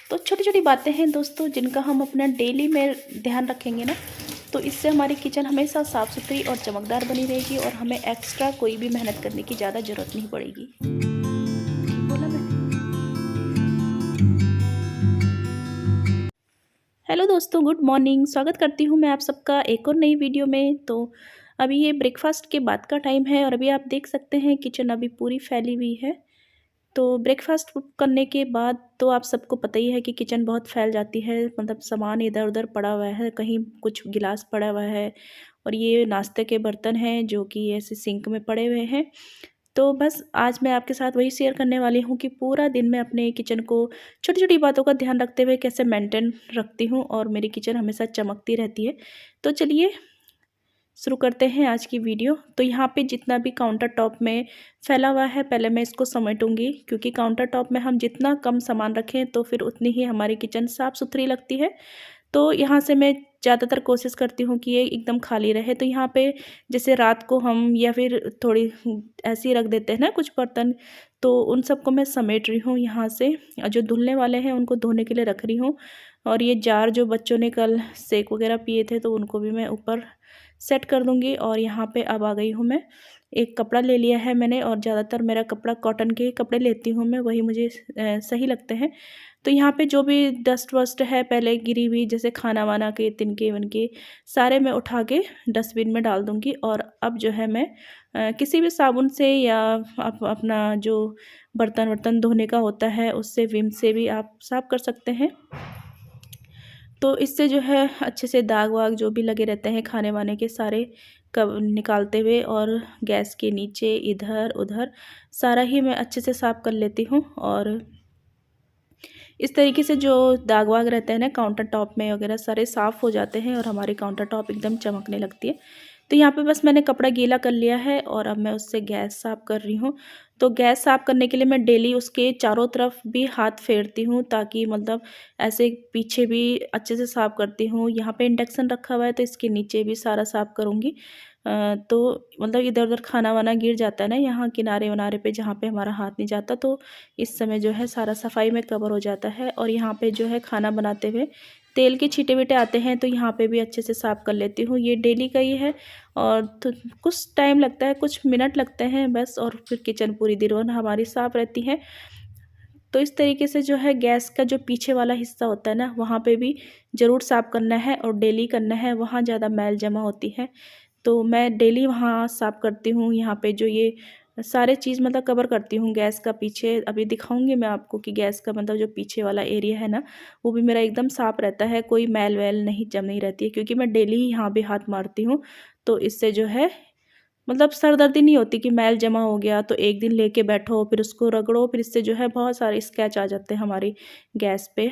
तो छोटी छोटी बातें हैं दोस्तों, जिनका हम अपना डेली में ध्यान रखेंगे ना, तो इससे हमारी किचन हमेशा साफ़ सुथरी और चमकदार बनी रहेगी और हमें एक्स्ट्रा कोई भी मेहनत करने की ज़्यादा ज़रूरत नहीं पड़ेगी। ठीक बोला मैंने? हेलो दोस्तों, गुड मॉर्निंग। स्वागत करती हूँ मैं आप सबका एक और नई वीडियो में। तो अभी ये ब्रेकफास्ट के बाद का टाइम है और अभी आप देख सकते हैं किचन अभी पूरी फैली हुई है। तो ब्रेकफास्ट करने के बाद तो आप सबको पता ही है कि किचन बहुत फैल जाती है, मतलब सामान इधर उधर पड़ा हुआ है, कहीं कुछ गिलास पड़ा हुआ है और ये नाश्ते के बर्तन हैं जो कि ऐसे सिंक में पड़े हुए हैं। तो बस आज मैं आपके साथ वही शेयर करने वाली हूँ कि पूरा दिन मैं अपने किचन को छोटी छोटी बातों का ध्यान रखते हुए कैसे मेंटेन रखती हूँ और मेरी किचन हमेशा चमकती रहती है। तो चलिए शुरू करते हैं आज की वीडियो। तो यहाँ पे जितना भी काउंटर टॉप में फैला हुआ है, पहले मैं इसको समेटूंगी, क्योंकि काउंटर टॉप में हम जितना कम सामान रखें तो फिर उतनी ही हमारी किचन साफ़ सुथरी लगती है। तो यहाँ से मैं ज़्यादातर कोशिश करती हूँ कि ये एकदम खाली रहे। तो यहाँ पे जैसे रात को हम या फिर थोड़ी ऐसे ही रख देते हैं ना कुछ बर्तन, तो उन सबको मैं समेट रही हूँ यहाँ से। जो धुलने वाले हैं उनको धोने के लिए रख रही हूँ। और ये जार जो बच्चों ने कल शेक वगैरह पिए थे तो उनको भी मैं ऊपर सेट कर दूँगी। और यहाँ पे अब आ गई हूँ मैं, एक कपड़ा ले लिया है मैंने और ज़्यादातर मेरा कपड़ा कॉटन के कपड़े लेती हूँ मैं, वही मुझे सही लगते हैं। तो यहाँ पे जो भी डस्ट वस्ट है पहले गिरी हुई, जैसे खाना वाना के तिनके विनके, सारे मैं उठा के डस्टबिन में डाल दूँगी। और अब जो है मैं किसी भी साबुन से या अपना जो बर्तन वर्तन धोने का होता है उससे, विम से भी आप साफ़ कर सकते हैं। तो इससे जो है अच्छे से दाग वाग जो भी लगे रहते हैं खाने वाने के, सारे कब निकालते हुए और गैस के नीचे इधर उधर सारा ही मैं अच्छे से साफ़ कर लेती हूँ। और इस तरीके से जो दाग वाग रहते हैं ना काउंटर टॉप में वगैरह, सारे साफ़ हो जाते हैं और हमारी काउंटर टॉप एकदम चमकने लगती है। तो यहाँ पे बस मैंने कपड़ा गीला कर लिया है और अब मैं उससे गैस साफ़ कर रही हूँ। तो गैस साफ़ करने के लिए मैं डेली उसके चारों तरफ भी हाथ फेरती हूँ, ताकि मतलब ऐसे पीछे भी अच्छे से साफ़ करती हूँ। यहाँ पे इंडक्शन रखा हुआ है तो इसके नीचे भी सारा साफ़ करूँगी। तो मतलब इधर-उधर खाना वाना गिर जाता है ना यहाँ किनारे-वनारे पे, जहाँ पे हमारा हाथ नहीं जाता, तो इस समय जो है सारा सफाई में कवर हो जाता है। और यहाँ पे जो है खाना बनाते हुए तेल के छींटे-वीटे आते हैं तो यहाँ पे भी अच्छे से साफ़ कर लेती हूँ। ये डेली का ही है और तो कुछ टाइम लगता है, कुछ मिनट लगते हैं बस, और फिर किचन पूरी दिन हमारी साफ़ रहती है। तो इस तरीके से जो है गैस का जो पीछे वाला हिस्सा होता है ना, वहाँ पे भी ज़रूर साफ़ करना है और डेली करना है, वहाँ ज़्यादा मैल जमा होती है। तो मैं डेली वहाँ साफ़ करती हूँ। यहाँ पे जो ये सारे चीज़ मतलब कवर करती हूँ गैस का पीछे। अभी दिखाऊँगी मैं आपको कि गैस का मतलब जो पीछे वाला एरिया है ना, वो भी मेरा एकदम साफ़ रहता है, कोई मैल-वैल नहीं जमी रहती है, क्योंकि मैं डेली ही यहाँ भी हाथ मारती हूँ। तो इससे जो है मतलब सरदर्दी नहीं होती कि मैल जमा हो गया तो एक दिन लेके बैठो फिर उसको रगड़ो, फिर इससे जो है बहुत सारे स्क्रैच आ जाते हैं हमारी गैस पे।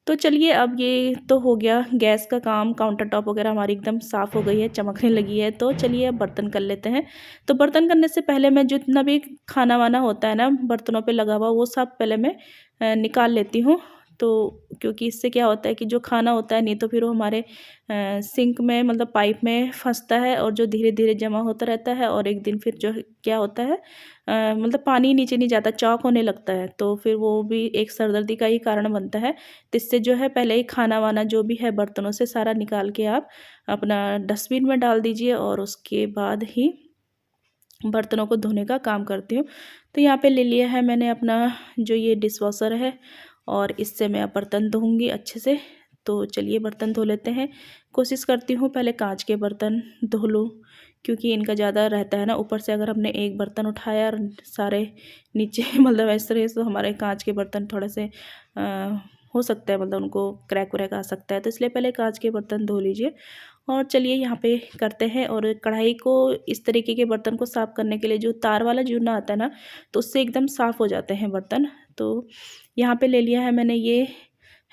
तो चलिए अब ये तो हो गया गैस का काम, काउंटर टॉप वगैरह हमारी एकदम साफ़ हो गई है, चमकने लगी है। तो चलिए अब बर्तन कर लेते हैं। तो बर्तन करने से पहले मैं जितना भी खाना वाना होता है ना बर्तनों पे लगा हुआ, वो सब पहले मैं निकाल लेती हूँ। तो क्योंकि इससे क्या होता है कि जो खाना होता है नहीं तो फिर वो हमारे सिंक में मतलब पाइप में फंसता है और जो धीरे धीरे जमा होता रहता है, और एक दिन फिर जो है क्या होता है मतलब पानी नीचे नहीं जाता, चॉक होने लगता है, तो फिर वो भी एक सरदर्दी का ही कारण बनता है। तो इससे जो है पहले ही खाना वाना जो भी है बर्तनों से सारा निकाल के आप अपना डस्टबिन में डाल दीजिए और उसके बाद ही बर्तनों को धोने का काम करती हूँ। तो यहाँ पे ले लिया है मैंने अपना जो ये डिशवॉशर है और इससे मैं अब बर्तन धोऊँगी अच्छे से। तो चलिए बर्तन धो लेते हैं। कोशिश करती हूँ पहले कांच के बर्तन धो लूँ, क्योंकि इनका ज़्यादा रहता है ना, ऊपर से अगर हमने एक बर्तन उठाया और सारे नीचे मतलब इस तरह से, तो हमारे कांच के बर्तन थोड़े से हो सकता है मतलब उनको क्रैक वरैक आ सकता है, तो इसलिए पहले कांच के बर्तन धो लीजिए। और चलिए यहाँ पे करते हैं। और कढ़ाई को इस तरीके के बर्तन को साफ़ करने के लिए जो तार वाला जूना आता है ना, तो उससे एकदम साफ़ हो जाते हैं बर्तन। तो यहाँ पे ले लिया है मैंने ये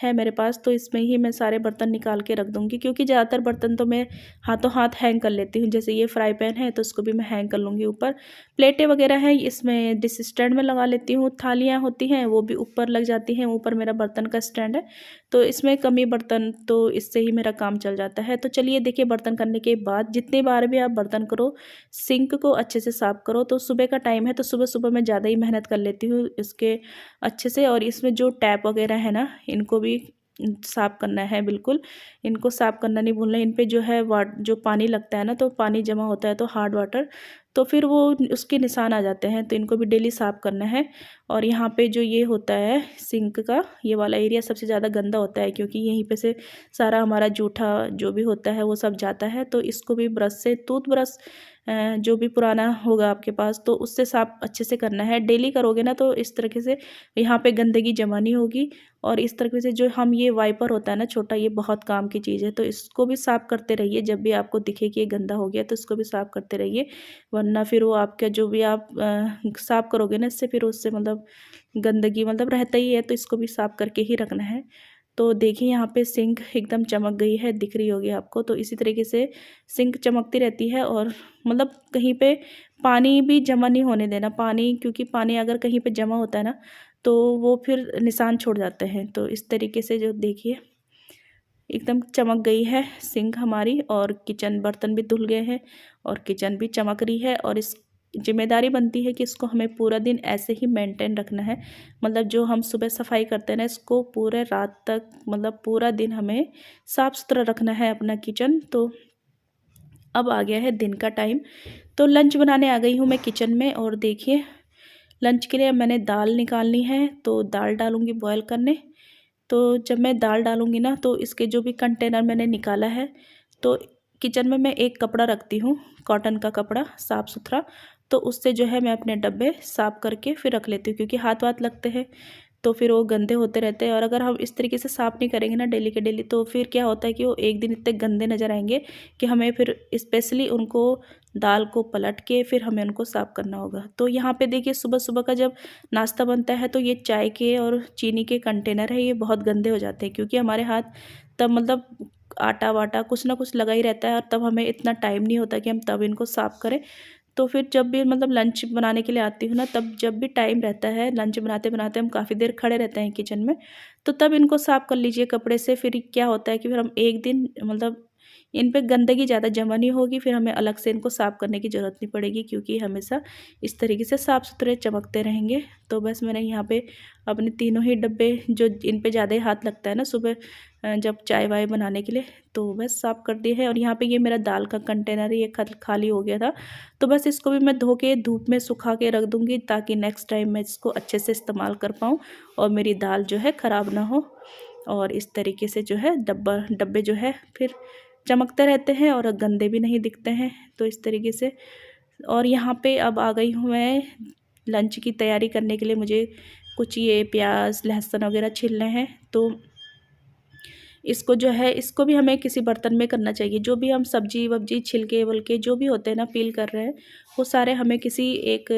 है मेरे पास, तो इसमें ही मैं सारे बर्तन निकाल के रख दूँगी, क्योंकि ज़्यादातर बर्तन तो मैं हाथों हाथ हैंग कर लेती हूँ। जैसे ये फ्राई पैन है तो इसको भी मैं हैंग कर लूँगी ऊपर। प्लेटें वगैरह हैं इसमें डिश स्टैंड में लगा लेती हूँ। थालियाँ होती हैं वो भी ऊपर लग जाती हैं, ऊपर मेरा बर्तन का स्टैंड है, तो इसमें कम ही बर्तन, तो इससे ही मेरा काम चल जाता है। तो चलिए देखिए, बर्तन करने के बाद जितनी बार भी आप बर्तन करो, सिंक को अच्छे से साफ़ करो। तो सुबह का टाइम है तो सुबह-सुबह मैं ज़्यादा ही मेहनत कर लेती हूँ इसके अच्छे से। और इसमें जो टैप वगैरह है ना, इनको भी साफ़ करना है बिल्कुल। इनको साफ़ करना नहीं भूलना। इन पे जो है जो पानी लगता है ना, तो पानी जमा होता है तो हार्ड वाटर, तो फिर वो उसके निशान आ जाते हैं, तो इनको भी डेली साफ़ करना है। और यहाँ पे जो ये होता है सिंक का, ये वाला एरिया सबसे ज़्यादा गंदा होता है, क्योंकि यहीं पे से सारा हमारा जूठा जो भी होता है वो सब जाता है। तो इसको भी ब्रश से, टूथब्रश जो भी पुराना होगा आपके पास, तो उससे साफ़ अच्छे से करना है। डेली करोगे ना तो इस तरीके से यहाँ पे गंदगी जमा नहीं होगी। और इस तरीके से जो हम ये वाइपर होता है ना छोटा, ये बहुत काम की चीज़ है, तो इसको भी साफ़ करते रहिए। जब भी आपको दिखे कि ये गंदा हो गया तो इसको भी साफ़ करते रहिए, वरना फिर वो आपका जो भी आप साफ़ करोगे ना इससे, फिर उससे मतलब गंदगी मतलब रहता ही है, तो इसको भी साफ़ करके ही रखना है। तो देखिए यहाँ पे सिंक एकदम चमक गई है, दिख रही होगी आपको। तो इसी तरीके से सिंक चमकती रहती है, और मतलब कहीं पे पानी भी जमा नहीं होने देना। पानी, क्योंकि पानी अगर कहीं पे जमा होता है ना तो वो फिर निशान छोड़ जाते हैं। तो इस तरीके से जो देखिए एकदम चमक गई है सिंक हमारी, और किचन बर्तन भी धुल गए हैं और किचन भी चमक रही है। और इस जिम्मेदारी बनती है कि इसको हमें पूरा दिन ऐसे ही मेंटेन रखना है। मतलब जो हम सुबह सफाई करते हैं ना, इसको पूरे रात तक, मतलब पूरा दिन हमें साफ़ सुथरा रखना है अपना किचन। तो अब आ गया है दिन का टाइम, तो लंच बनाने आ गई हूँ मैं किचन में। और देखिए लंच के लिए मैंने दाल निकालनी है, तो दाल डालूँगी बॉयल करने। तो जब मैं दाल डालूँगी ना, तो इसके जो भी कंटेनर मैंने निकाला है, तो किचन में मैं एक कपड़ा रखती हूँ, कॉटन का कपड़ा साफ़ सुथरा। तो उससे जो है मैं अपने डब्बे साफ़ करके फिर रख लेती हूँ, क्योंकि हाथ वाथ लगते हैं तो फिर वो गंदे होते रहते हैं। और अगर हम इस तरीके से साफ़ नहीं करेंगे ना डेली के डेली, तो फिर क्या होता है कि वो एक दिन इतने गंदे नज़र आएंगे कि हमें फिर स्पेशली उनको, दाल को पलट के फिर हमें उनको साफ़ करना होगा। तो यहाँ पे देखिए सुबह सुबह का जब नाश्ता बनता है, तो ये चाय के और चीनी के कंटेनर है, ये बहुत गंदे हो जाते हैं, क्योंकि हमारे हाथ तब मतलब आटा वाटा कुछ ना कुछ लगा ही रहता है, और तब हमें इतना टाइम नहीं होता कि हम तब इनको साफ़ करें। तो फिर जब भी मतलब लंच बनाने के लिए आती हूँ ना, तब जब भी टाइम रहता है, लंच बनाते बनाते हम काफ़ी देर खड़े रहते हैं किचन में, तो तब इनको साफ़ कर लीजिए कपड़े से। फिर क्या होता है कि फिर हम एक दिन मतलब इन पे गंदगी ज़्यादा जमा नहीं होगी, फिर हमें अलग से इनको साफ़ करने की ज़रूरत नहीं पड़ेगी, क्योंकि हमेशा इस तरीके से साफ़ सुथरे चमकते रहेंगे। तो बस मैंने यहाँ पे अपने तीनों ही डब्बे, जो इन पे ज़्यादा ही हाथ लगता है ना सुबह जब चाय वाय बनाने के लिए, तो बस साफ़ कर दिए हैं। और यहाँ पे ये मेरा दाल का कंटेनर है, ये खाली हो गया था, तो बस इसको भी मैं धो के धूप में सुखा के रख दूँगी, ताकि नेक्स्ट टाइम मैं इसको अच्छे से इस्तेमाल कर पाऊँ और मेरी दाल जो है ख़राब ना हो। और इस तरीके से जो है डब्बे जो है फिर चमकते रहते हैं और गंदे भी नहीं दिखते हैं। तो इस तरीके से, और यहाँ पे अब आ गई हूँ मैं लंच की तैयारी करने के लिए। मुझे कुछ ये प्याज लहसुन वगैरह छीलने हैं, तो इसको जो है, इसको भी हमें किसी बर्तन में करना चाहिए। जो भी हम सब्जी वब्जी छिलके वलके जो भी होते हैं ना, पील कर रहे हैं, वो सारे हमें किसी एक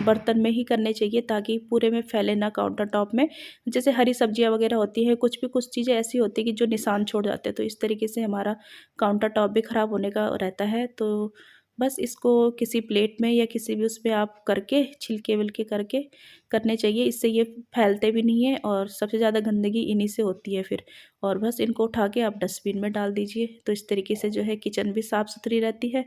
बर्तन में ही करने चाहिए, ताकि पूरे में फैले ना काउंटर टॉप में। जैसे हरी सब्जियां वगैरह होती हैं, कुछ चीज़ें ऐसी होती है कि जो निशान छोड़ जाते हैं, तो इस तरीके से हमारा काउंटर टॉप भी ख़राब होने का रहता है। तो बस इसको किसी प्लेट में या किसी भी उसमें आप करके छिलके विलके करके करने चाहिए, इससे ये फैलते भी नहीं है, और सबसे ज़्यादा गंदगी इन्हीं से होती है फिर। और बस इनको उठा के आप डस्टबिन में डाल दीजिए। तो इस तरीके से जो है किचन भी साफ़ सुथरी रहती है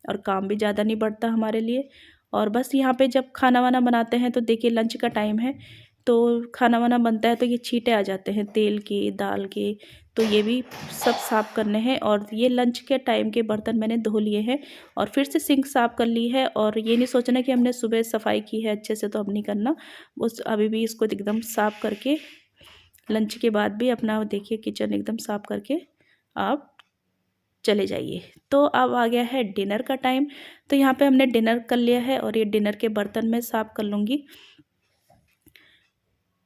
और काम भी ज़्यादा नहीं बढ़ता हमारे लिए। और बस यहाँ पे जब खाना वाना बनाते हैं, तो देखिए लंच का टाइम है, तो खाना वाना बनता है, तो ये छींटे आ जाते हैं तेल की, दाल की, तो ये भी सब साफ़ करने हैं। और ये लंच के टाइम के बर्तन मैंने धो लिए हैं और फिर से सिंक साफ़ कर ली है। और ये नहीं सोचना कि हमने सुबह सफाई की है अच्छे से, तो अब नहीं करना, उस अभी भी इसको एकदम साफ़ करके लंच के बाद भी अपना देखिए किचन एकदम साफ़ करके आप चले जाइए। तो अब आ गया है डिनर का टाइम, तो यहाँ पे हमने डिनर कर लिया है, और ये डिनर के बर्तन मैं साफ़ कर लूँगी।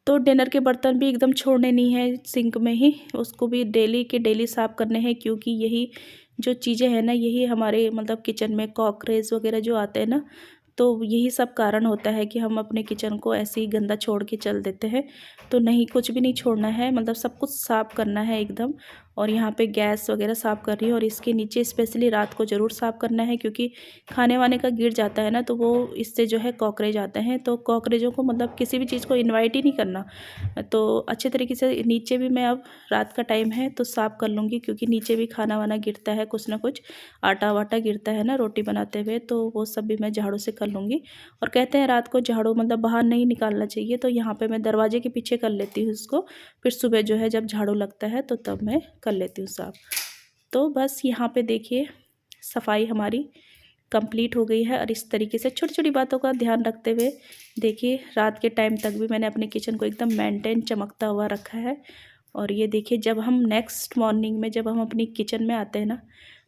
तो डिनर के बर्तन भी एकदम छोड़ने नहीं है सिंक में ही, उसको भी डेली के डेली साफ़ करने हैं, क्योंकि यही जो चीज़ें हैं ना, यही हमारे मतलब किचन में कॉकरोच वगैरह जो आते हैं ना, तो यही सब कारण होता है कि हम अपने किचन को ऐसे ही गंदा छोड़ के चल देते हैं। तो नहीं, कुछ भी नहीं छोड़ना है, मतलब सब कुछ साफ़ करना है एकदम। और यहाँ पे गैस वगैरह साफ़ कर रही हूँ, और इसके नीचे स्पेशली रात को ज़रूर साफ़ करना है, क्योंकि खाने वाने का गिर जाता है ना, तो वो इससे जो है कॉकरोच आते हैं। तो कॉकरोचों को मतलब किसी भी चीज़ को इन्वाइट ही नहीं करना। तो अच्छे तरीके से नीचे भी मैं अब रात का टाइम है तो साफ़ कर लूँगी, क्योंकि नीचे भी खाना वाना गिरता है, कुछ ना कुछ आटा वाटा गिरता है ना रोटी बनाते हुए, तो वो सब भी मैं झाड़ू से कर लूँगी। और कहते हैं रात को झाड़ू मतलब बाहर नहीं निकालना चाहिए, तो यहाँ पे मैं दरवाजे के पीछे कर लेती हूँ इसको, फिर सुबह जो है जब झाड़ू लगता है तो तब मैं कर लेती हूँ साफ़। तो बस यहाँ पे देखिए सफाई हमारी कंप्लीट हो गई है। और इस तरीके से छोटी छोटी बातों का ध्यान रखते हुए देखिए रात के टाइम तक भी मैंने अपने किचन को एकदम मेंटेन चमकता हुआ रखा है। और ये देखिए जब हम नेक्स्ट मॉर्निंग में जब हम अपनी किचन में आते हैं ना,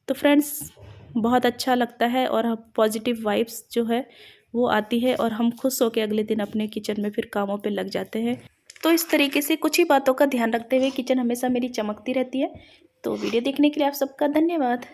तो फ्रेंड्स बहुत अच्छा लगता है, और हम पॉजिटिव वाइब्स जो है वो आती है, और हम खुश होकर अगले दिन अपने किचन में फिर कामों पे लग जाते हैं। तो इस तरीके से कुछ ही बातों का ध्यान रखते हुए किचन हमेशा मेरी चमकती रहती है। तो वीडियो देखने के लिए आप सबका धन्यवाद।